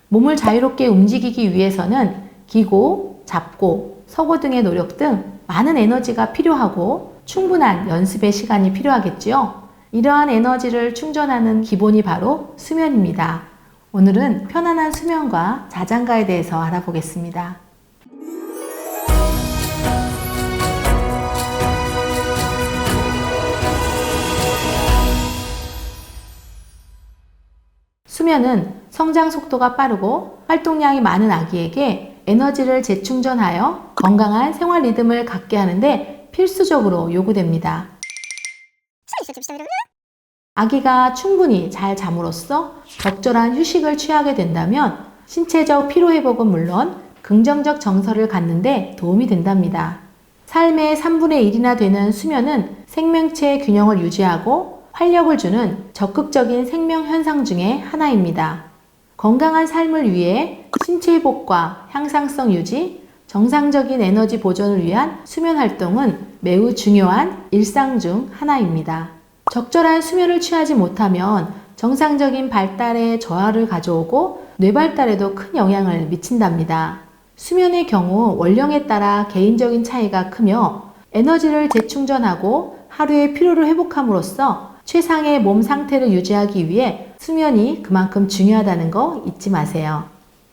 몸을 자유롭게 움직이기 위해서는 기고, 잡고, 서고 등의 노력 등 많은 에너지가 필요하고 충분한 연습의 시간이 필요하겠지요. 이러한 에너지를 충전하는 기본이 바로 수면입니다. 오늘은 편안한 수면과 자장가에 대해서 알아보겠습니다. 수면은 성장 속도가 빠르고 활동량이 많은 아기에게 에너지를 재충전하여 건강한 생활 리듬을 갖게 하는데 필수적으로 요구됩니다. 아기가 충분히 잘 잠으로써 적절한 휴식을 취하게 된다면 신체적 피로회복은 물론 긍정적 정서를 갖는 데 도움이 된답니다. 삶의 3분의 1이나 되는 수면은 생명체의 균형을 유지하고 활력을 주는 적극적인 생명 현상 중에 하나입니다. 건강한 삶을 위해 신체 회복과 향상성 유지, 정상적인 에너지 보존을 위한 수면 활동은 매우 중요한 일상 중 하나입니다. 적절한 수면을 취하지 못하면 정상적인 발달에 저하를 가져오고 뇌 발달에도 큰 영향을 미친답니다. 수면의 경우 원령에 따라 개인적인 차이가 크며 에너지를 재충전하고 하루의 피로를 회복함으로써 최상의 몸 상태를 유지하기 위해 수면이 그만큼 중요하다는 거 잊지 마세요.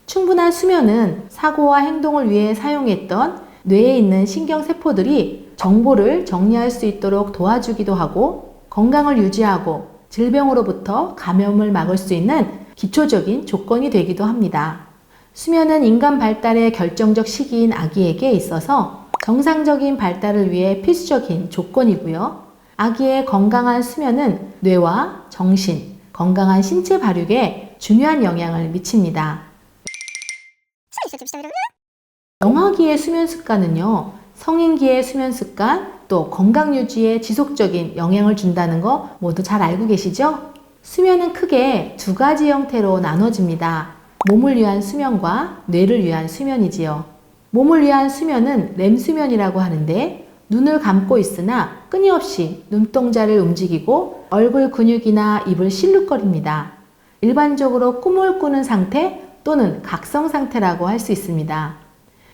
충분한 수면은 사고와 행동을 위해 사용했던 뇌에 있는 신경세포들이 정보를 정리할 수 있도록 도와주기도 하고 건강을 유지하고 질병으로부터 감염을 막을 수 있는 기초적인 조건이 되기도 합니다. 수면은 인간 발달의 결정적 시기인 아기에게 있어서 정상적인 발달을 위해 필수적인 조건이고요. 아기의 건강한 수면은 뇌와 정신, 건강한 신체 발육에 중요한 영향을 미칩니다. 영아기의 수면 습관은요, 성인기의 수면 습관, 또 건강 유지에 지속적인 영향을 준다는 거 모두 잘 알고 계시죠? 수면은 크게 두 가지 형태로 나눠집니다. 몸을 위한 수면과 뇌를 위한 수면이지요. 몸을 위한 수면은 렘수면이라고 하는데 눈을 감고 있으나 끊임없이 눈동자를 움직이고 얼굴 근육이나 입을 실룩거립니다. 일반적으로 꿈을 꾸는 상태 또는 각성 상태라고 할 수 있습니다.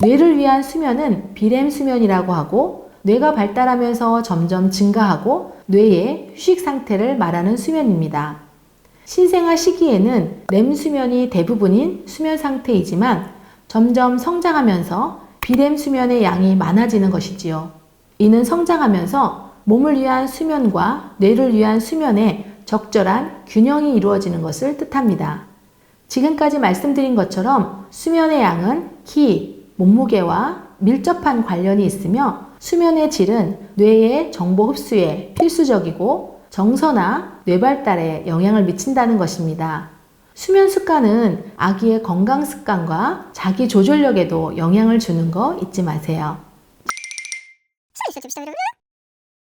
뇌를 위한 수면은 비렘 수면이라고 하고 뇌가 발달하면서 점점 증가하고 뇌의 휴식 상태를 말하는 수면입니다. 신생아 시기에는 렘 수면이 대부분인 수면 상태이지만 점점 성장하면서 비렘 수면의 양이 많아지는 것이지요. 이는 성장하면서 몸을 위한 수면과 뇌를 위한 수면의 적절한 균형이 이루어지는 것을 뜻합니다. 지금까지 말씀드린 것처럼 수면의 양은 키, 몸무게와 밀접한 관련이 있으며 수면의 질은 뇌의 정보 흡수에 필수적이고 정서나 뇌 발달에 영향을 미친다는 것입니다. 수면 습관은 아기의 건강 습관과 자기 조절력에도 영향을 주는 거 잊지 마세요.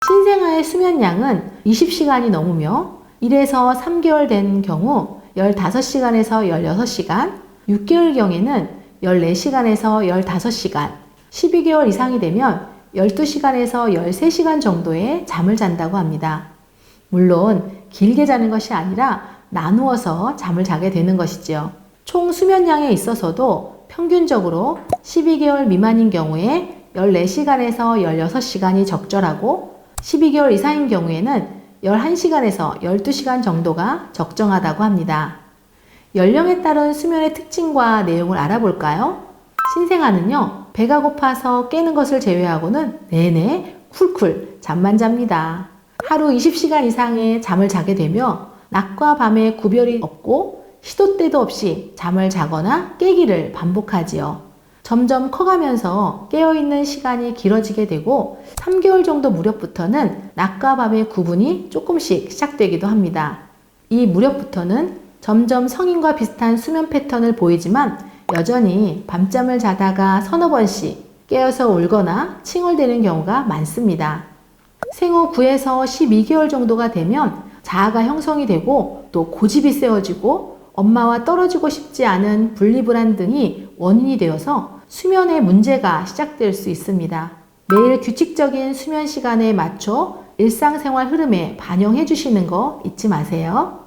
신생아의 수면량은 20시간이 넘으며 1에서 3개월 된 경우 15시간에서 16시간, 6개월경에는 14시간에서 15시간, 12개월 이상이 되면 12시간에서 13시간 정도의 잠을 잔다고 합니다. 물론 길게 자는 것이 아니라 나누어서 잠을 자게 되는 것이지요. 총 수면량에 있어서도 평균적으로 12개월 미만인 경우에 14시간에서 16시간이 적절하고 12개월 이상인 경우에는 11시간에서 12시간 정도가 적정하다고 합니다. 연령에 따른 수면의 특징과 내용을 알아볼까요? 신생아는요, 배가 고파서 깨는 것을 제외하고는 내내 쿨쿨 잠만 잡니다. 하루 20시간 이상의 잠을 자게 되며 낮과 밤의 구별이 없고 시도 때도 없이 잠을 자거나 깨기를 반복하지요. 점점 커가면서 깨어있는 시간이 길어지게 되고 3개월 정도 무렵부터는 낮과 밤의 구분이 조금씩 시작되기도 합니다. 이 무렵부터는 점점 성인과 비슷한 수면 패턴을 보이지만 여전히 밤잠을 자다가 서너 번씩 깨어서 울거나 칭얼대는 경우가 많습니다. 생후 9에서 12개월 정도가 되면 자아가 형성이 되고 또 고집이 세워지고 엄마와 떨어지고 싶지 않은 분리불안 등이 원인이 되어서 수면에 문제가 시작될 수 있습니다. 매일 규칙적인 수면 시간에 맞춰 일상생활 흐름에 반영해 주시는 거 잊지 마세요.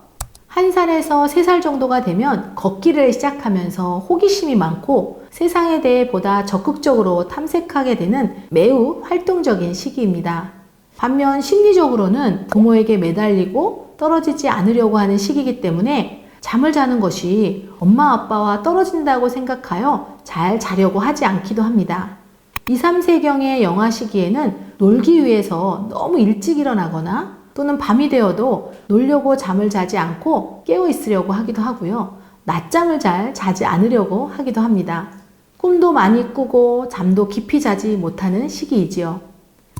1살에서 3살 정도가 되면 걷기를 시작하면서 호기심이 많고 세상에 대해 보다 적극적으로 탐색하게 되는 매우 활동적인 시기입니다. 반면 심리적으로는 부모에게 매달리고 떨어지지 않으려고 하는 시기이기 때문에 잠을 자는 것이 엄마 아빠와 떨어진다고 생각하여 잘 자려고 하지 않기도 합니다. 2, 3세경의 영아 시기에는 놀기 위해서 너무 일찍 일어나거나 또는 밤이 되어도 놀려고 잠을 자지 않고 깨어 있으려고 하기도 하고요. 낮잠을 잘 자지 않으려고 하기도 합니다. 꿈도 많이 꾸고 잠도 깊이 자지 못하는 시기이지요.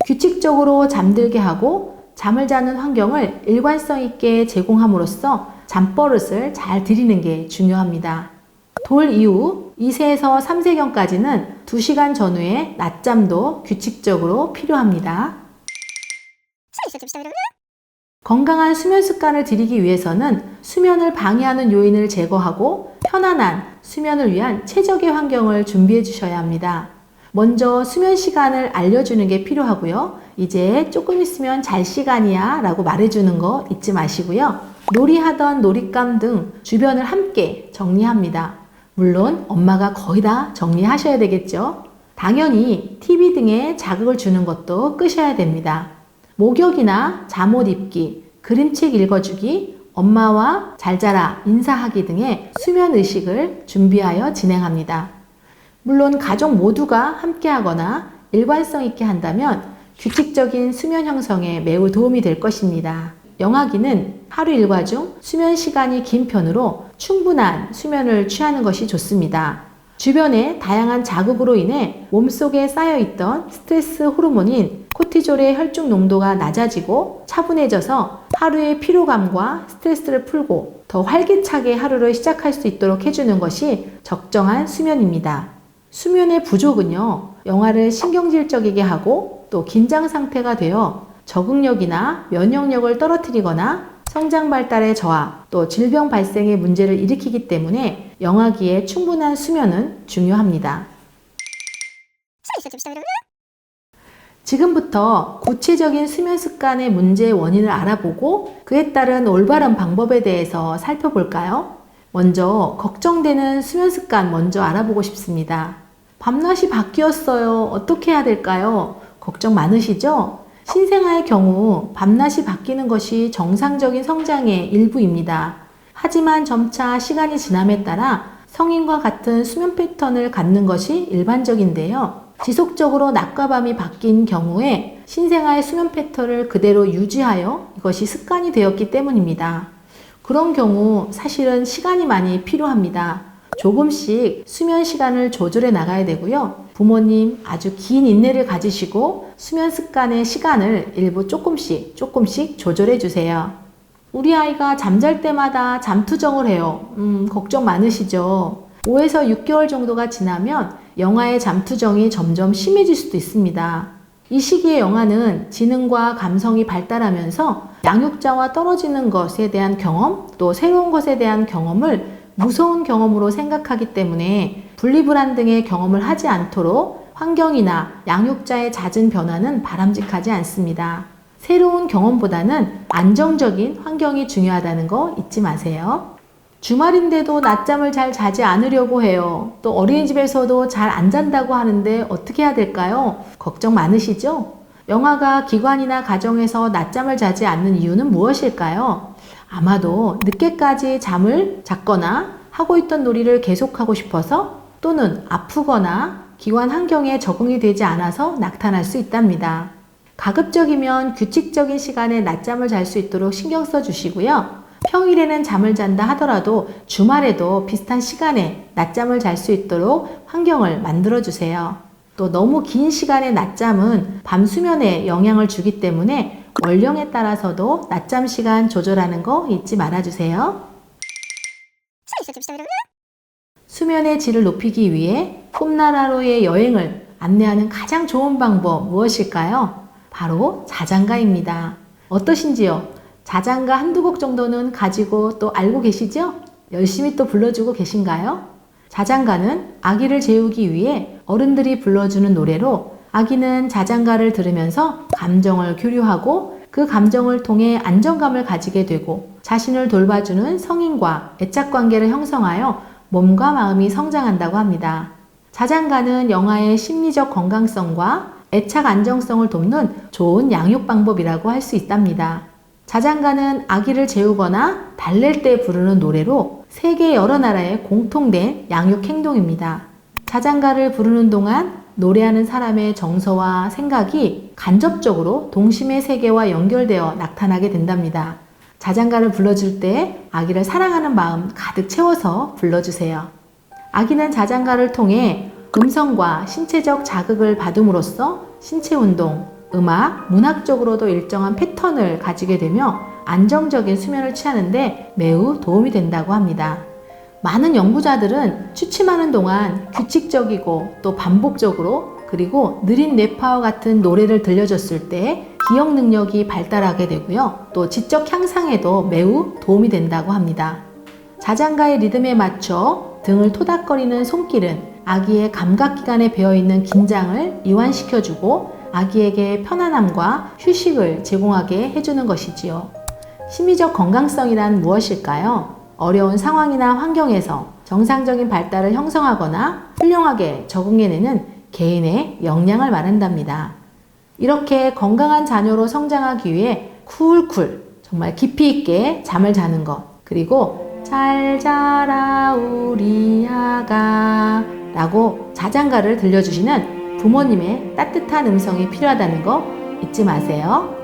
규칙적으로 잠들게 하고 잠을 자는 환경을 일관성 있게 제공함으로써 잠버릇을 잘 들이는 게 중요합니다. 돌 이후 2세에서 3세경까지는 2시간 전후에 낮잠도 규칙적으로 필요합니다. 건강한 수면 습관을 들이기 위해서는 수면을 방해하는 요인을 제거하고 편안한 수면을 위한 최적의 환경을 준비해 주셔야 합니다. 먼저 수면 시간을 알려주는 게 필요하고요. 이제 조금 있으면 잘 시간이야 라고 말해주는 거 잊지 마시고요. 놀이하던 놀잇감 등 주변을 함께 정리합니다. 물론 엄마가 거의 다 정리하셔야 되겠죠. 당연히 TV 등에 자극을 주는 것도 끄셔야 됩니다. 목욕이나 잠옷 입기, 그림책 읽어주기, 엄마와 잘 자라 인사하기 등의 수면 의식을 준비하여 진행합니다. 물론 가족 모두가 함께 하거나 일관성 있게 한다면 규칙적인 수면 형성에 매우 도움이 될 것입니다. 영아기는 하루 일과 중 수면 시간이 긴 편으로 충분한 수면을 취하는 것이 좋습니다. 주변의 다양한 자극으로 인해 몸속에 쌓여있던 스트레스 호르몬인 코티졸의 혈중 농도가 낮아지고 차분해져서 하루의 피로감과 스트레스를 풀고 더 활기차게 하루를 시작할 수 있도록 해주는 것이 적정한 수면입니다. 수면의 부족은요, 영아를 신경질적이게 하고 또 긴장 상태가 되어 적응력이나 면역력을 떨어뜨리거나 성장 발달의 저하, 또 질병 발생의 문제를 일으키기 때문에 영아기에 충분한 수면은 중요합니다. 지금부터 구체적인 수면 습관의 문제의 원인을 알아보고 그에 따른 올바른 방법에 대해서 살펴볼까요? 먼저 걱정되는 수면 습관 먼저 알아보고 싶습니다. 밤낮이 바뀌었어요. 어떻게 해야 될까요? 걱정 많으시죠? 신생아의 경우 밤낮이 바뀌는 것이 정상적인 성장의 일부입니다. 하지만 점차 시간이 지남에 따라 성인과 같은 수면 패턴을 갖는 것이 일반적인데요. 지속적으로 낮과 밤이 바뀐 경우에 신생아의 수면 패턴을 그대로 유지하여 이것이 습관이 되었기 때문입니다. 그런 경우 사실은 시간이 많이 필요합니다. 조금씩 수면 시간을 조절해 나가야 되고요. 부모님 아주 긴 인내를 가지시고 수면 습관의 시간을 일부 조금씩 조절해 주세요. 우리 아이가 잠잘 때마다 잠투정을 해요. 걱정 많으시죠? 5에서 6개월 정도가 지나면 영아의 잠투정이 점점 심해질 수도 있습니다. 이 시기에 영아는 지능과 감성이 발달하면서 양육자와 떨어지는 것에 대한 경험, 또 새로운 것에 대한 경험을 무서운 경험으로 생각하기 때문에 분리불안 등의 경험을 하지 않도록 환경이나 양육자의 잦은 변화는 바람직하지 않습니다. 새로운 경험보다는 안정적인 환경이 중요하다는 거 잊지 마세요. 주말인데도 낮잠을 잘 자지 않으려고 해요. 또 어린이집에서도 잘 안 잔다고 하는데 어떻게 해야 될까요? 걱정 많으시죠? 영아가 기관이나 가정에서 낮잠을 자지 않는 이유는 무엇일까요? 아마도 늦게까지 잠을 잤거나 하고 있던 놀이를 계속하고 싶어서 또는 아프거나 기관 환경에 적응이 되지 않아서 나타날 수 있답니다. 가급적이면 규칙적인 시간에 낮잠을 잘 수 있도록 신경 써 주시고요. 평일에는 잠을 잔다 하더라도 주말에도 비슷한 시간에 낮잠을 잘 수 있도록 환경을 만들어 주세요. 또 너무 긴 시간의 낮잠은 밤 수면에 영향을 주기 때문에 연령에 따라서도 낮잠 시간 조절하는 거 잊지 말아주세요. 수면의 질을 높이기 위해 꿈나라로의 여행을 안내하는 가장 좋은 방법 무엇일까요? 바로 자장가입니다. 어떠신지요? 자장가 한두 곡 정도는 가지고 또 알고 계시죠? 열심히 또 불러주고 계신가요? 자장가는 아기를 재우기 위해 어른들이 불러주는 노래로 아기는 자장가를 들으면서 감정을 교류하고 그 감정을 통해 안정감을 가지게 되고 자신을 돌봐주는 성인과 애착관계를 형성하여 몸과 마음이 성장한다고 합니다. 자장가는 영아의 심리적 건강성과 애착 안정성을 돕는 좋은 양육 방법이라고 할 수 있답니다. 자장가는 아기를 재우거나 달랠 때 부르는 노래로 세계 여러 나라에 공통된 양육 행동입니다. 자장가를 부르는 동안 노래하는 사람의 정서와 생각이 간접적으로 동심의 세계와 연결되어 나타나게 된답니다. 자장가를 불러줄 때 아기를 사랑하는 마음 가득 채워서 불러주세요. 아기는 자장가를 통해 음성과 신체적 자극을 받음으로써 신체 운동, 음악, 문학적으로도 일정한 패턴을 가지게 되며 안정적인 수면을 취하는데 매우 도움이 된다고 합니다. 많은 연구자들은 취침하는 동안 규칙적이고 또 반복적으로 그리고 느린 뇌파와 같은 노래를 들려줬을 때 기억 능력이 발달하게 되고요. 또 지적 향상에도 매우 도움이 된다고 합니다. 자장가의 리듬에 맞춰 등을 토닥거리는 손길은 아기의 감각기관에 배어있는 긴장을 이완시켜주고 아기에게 편안함과 휴식을 제공하게 해주는 것이지요. 심리적 건강성이란 무엇일까요? 어려운 상황이나 환경에서 정상적인 발달을 형성하거나 훌륭하게 적응해내는 개인의 역량을 말한답니다. 이렇게 건강한 자녀로 성장하기 위해 쿨쿨 정말 깊이 있게 잠을 자는 것, 그리고 잘 자라 우리 아가 라고 자장가를 들려주시는 부모님의 따뜻한 음성이 필요하다는 거 잊지 마세요.